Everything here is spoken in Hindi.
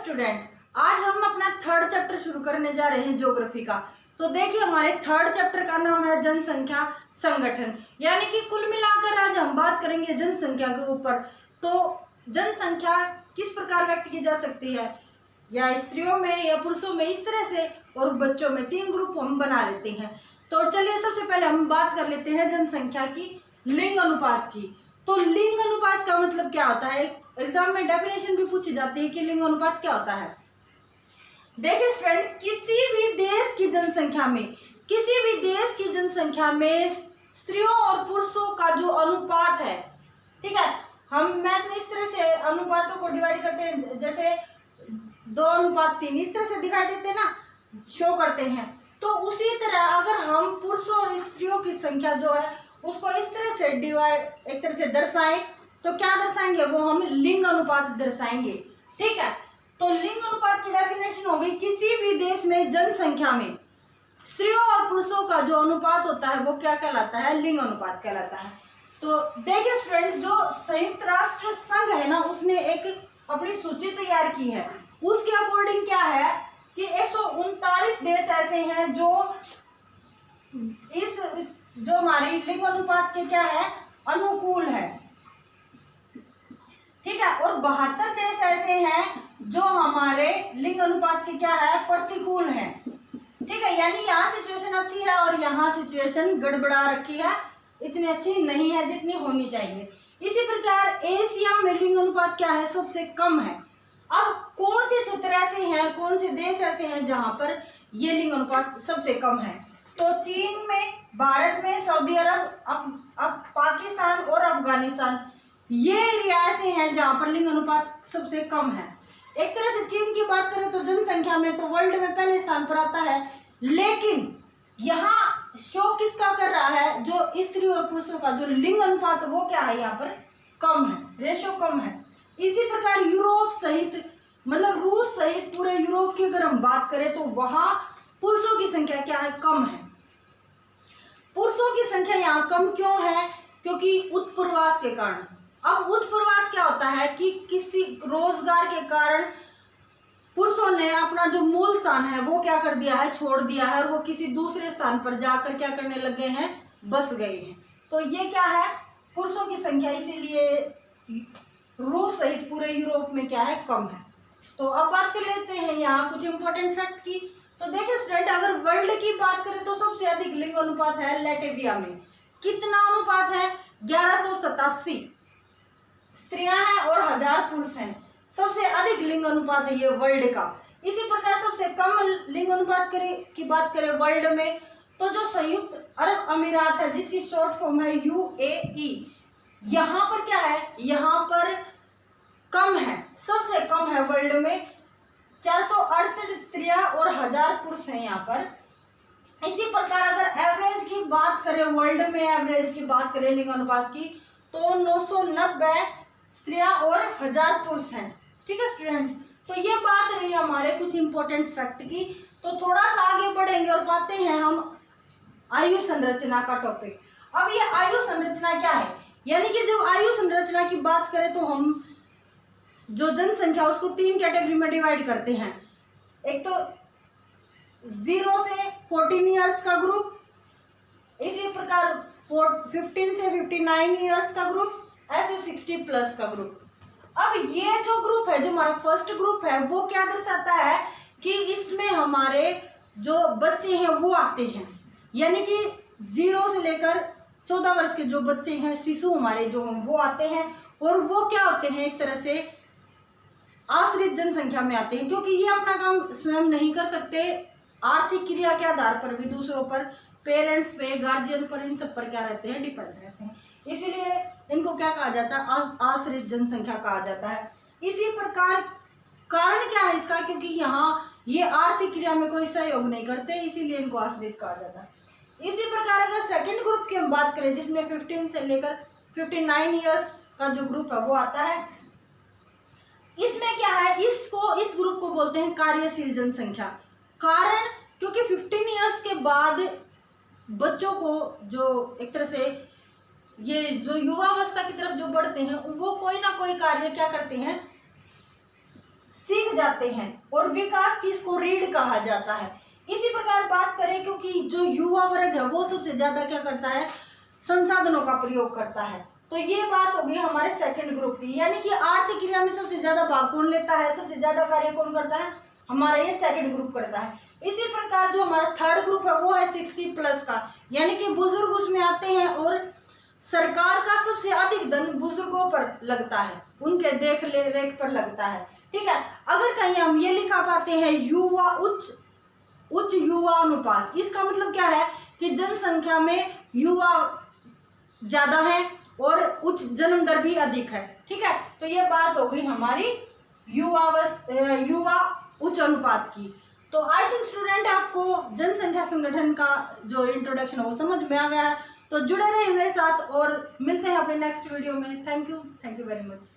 स्टूडेंट, आज हम अपना थर्ड चैप्टर शुरू करने जा रहे हैं ज्योग्राफी का। तो देखिए हमारे थर्ड चैप्टर का नाम है जनसंख्या संगठन, यानी कि कुल मिलाकर आज हम बात करेंगे जनसंख्या के ऊपर। तो जनसंख्या किस प्रकार व्यक्त की जा सकती है, या स्त्रियों में या पुरुषों में, इस तरह से, और बच्चों में, तीन ग्रुप हम बना लेते हैं। तो चलिए सबसे पहले हम बात कर लेते हैं जनसंख्या की लिंग अनुपात की। तो लिंग अनुपात का मतलब क्या होता है, एग्जाम में डेफिनेशन भी पूछी जाती है कि लिंग अनुपात क्या होता है। देखिए स्टूडेंट, किसी भी देश की जनसंख्या में स्त्रियों और पुरुषों का जो अनुपात है, ठीक है, हम मैथ में इस तरह से अनुपातों को डिवाइड करते हैं, जैसे 2:3 इस तरह से दिखाई देते हैं ना, शो करते हैं। तो उसी तरह अगर हम पुरुषों और स्त्रियों की संख्या जो है उसको इस तरह से डिवाइड, एक तरह से दर्शाएं, तो क्या दर्शाएंगे, वो हम लिंग अनुपात दर्शाएंगे। ठीक है, तो लिंग अनुपात की डेफिनेशन हो गई, किसी भी देश में जनसंख्या में स्त्रियों और पुरुषों का जो अनुपात होता है वो क्या कहलाता है, लिंग अनुपात कहलाता है। तो देखिए स्टूडेंट, जो संयुक्त राष्ट्र संघ है ना, उसने एक अपनी सूची तैयार की है। उसके अकॉर्डिंग क्या है कि 139 देश ऐसे हैं जो हमारी लिंग अनुपात के क्या है, अनुकूल है। ठीक है, और 72 देश ऐसे हैं जो हमारे लिंग अनुपात के क्या है, प्रतिकूल हैं। ठीक है, यानी यहाँ सिचुएशन अच्छी है और यहाँ सिचुएशन गड़बड़ा रखी है, इतनी अच्छी नहीं है जितनी होनी चाहिए। इसी प्रकार एशिया में लिंग अनुपात क्या है, सबसे कम है। अब कौन से क्षेत्र ऐसे हैं, कौन से देश ऐसे हैं जहां पर ये लिंग अनुपात सबसे कम है, तो चीन में, भारत में, सऊदी अरब, अब पाकिस्तान और अफगानिस्तान, ये एरिया ऐसे हैं जहां पर लिंग अनुपात सबसे कम है। एक तरह से चीन की बात करें तो जनसंख्या में तो वर्ल्ड में पहले स्थान पर आता है, लेकिन यहाँ शो किसका कर रहा है, जो स्त्री और पुरुषों का जो लिंग अनुपात वो क्या है, यहाँ पर कम है, रेशो कम है। इसी प्रकार यूरोप सहित, मतलब रूस सहित पूरे यूरोप की अगर हम बात करें तो वहां पुरुषों की संख्या क्या है, कम है। पुरुषों की संख्या यहाँ कम क्यों है, क्योंकि उत्पूर्वास के कारण। अब उत्पूर्वास क्या होता है कि किसी रोजगार के कारण पुरुषों ने अपना जो मूल स्थान है वो क्या कर दिया है, छोड़ दिया है, और वो किसी दूसरे स्थान पर जाकर क्या करने लग गए हैं, बस गए हैं। तो ये क्या है, पुरुषों की संख्या इसीलिए रूस सहित पूरे यूरोप में क्या है, कम है। तो अब बात कर लेते हैं यहाँ कुछ इंपॉर्टेंट फैक्ट की। तो देखिए स्टूडेंट, अगर वर्ल्ड की बात करें तो सबसे अधिक लिंग अनुपात है लैटविया में। कितना अनुपात है, 1187 स्त्रियां हैं और 1000 पुरुष हैं। सबसे अधिक लिंग अनुपात है ये वर्ल्ड का। इसी प्रकार सबसे कम लिंग अनुपात की बात करें वर्ल्ड में, तो जो संयुक्त अरब अमीरात है, जिसकी शॉर्ट फॉर्म है UAE, यहाँ पर क्या है, यहाँ पर कम है, सबसे कम है वर्ल्ड में, 468 स्त्रियां और 1000 पुरुष हैं यहाँ पर। इसी प्रकार अगर एवरेज की बात करें, वर्ल्ड में एवरेज की बात करें लिंग अनुपात की, तो 990 स्त्रियां और 1000 पुरुष हैं। ठीक है स्टूडेंट, तो ये बात रही हमारे कुछ इंपॉर्टेंट फैक्ट की। तो थोड़ा सा आगे बढ़ेंगे और पाते हैं हम आयु संरचना का टॉपिक। अब ये आयु संरचना क्या है, यानी कि जब आयु संरचना की बात करें तो हम जो जनसंख्या उसको 3 कैटेगरी में डिवाइड करते हैं। एक तो 0 से 14 ईयर्स का ग्रुप, इसी प्रकार 15 से 59 ईयर्स का ग्रुप, ऐसे 60 प्लस का ग्रुप। अब ये जो ग्रुप है, जो हमारा फर्स्ट ग्रुप है, वो क्या दर्शाता है कि इसमें हमारे जो बच्चे हैं वो आते हैं, यानी कि 0 से लेकर 14 वर्ष के जो बच्चे हैं, शिशु हमारे जो हैं वो आते हैं, और वो क्या होते हैं, एक तरह से आश्रित जनसंख्या में आते हैं, क्योंकि ये अपना काम स्वयं नहीं कर सकते, आर्थिक क्रिया के आधार पर भी दूसरों पर, पेरेंट्स पे, गार्जियन पर, इन सब पर क्या रहते हैं, डिपेंड रहते हैं। इसीलिए इनको क्या कहा जाता है, आश्रित जनसंख्या कहा जाता है। इसी प्रकार कारण क्या है इसका, क्योंकि यहाँ ये आर्थिक क्रिया में कोई सहयोग नहीं करते, इसीलिए इनको आश्रित कहा जाता है। इसी प्रकार अगर सेकंड ग्रुप की हम बात करें, जिसमें 15 से लेकर 59 ईयर्स का जो ग्रुप है वो आता है, इसमें क्या है, इस ग्रुप को बोलते हैं कार्यशील जनसंख्या। कारण, क्योंकि 15 ईयर्स के बाद बच्चों को जो एक तरह से ये जो युवावस्था की तरफ जो बढ़ते हैं, वो कोई ना कोई कार्य क्या करते हैं, सीख जाते हैं, और विकास की इसको रीढ़ कहा जाता है। इसी प्रकार बात करें, क्योंकि जो युवा वर्ग है वो सबसे ज्यादा क्या करता है, संसाधनों का प्रयोग करता है। तो ये बात होगी हमारे सेकंड ग्रुप की, यानी कि आर्थिक क्रिया में सबसे ज्यादा भाग कौन लेता है, सबसे ज्यादा कार्य कौन करता है, हमारा ये सेकंड ग्रुप करता है। इसी प्रकार जो हमारा थर्ड ग्रुप है वो है 60+ का, यानी कि बुजुर्ग उसमें आते हैं, और सरकार का सबसे अधिक धन बुजुर्गों पर लगता है, उनके देख रेख पर लगता है। ठीक है, अगर कहीं हम ये लिखा पाते हैं युवा उच्च युवा अनुपात, इसका मतलब क्या है कि जनसंख्या में युवा ज्यादा है और उच्च जन्म दर भी अधिक है। ठीक है, तो ये बात हो गई हमारी युवा उच्च अनुपात की। तो आई थिंक स्टूडेंट आपको जनसंख्या संगठन का जो इंट्रोडक्शन है वो समझ में आ गया है। तो जुड़े रहे मेरे साथ और मिलते हैं अपने नेक्स्ट वीडियो में। Thank you very much.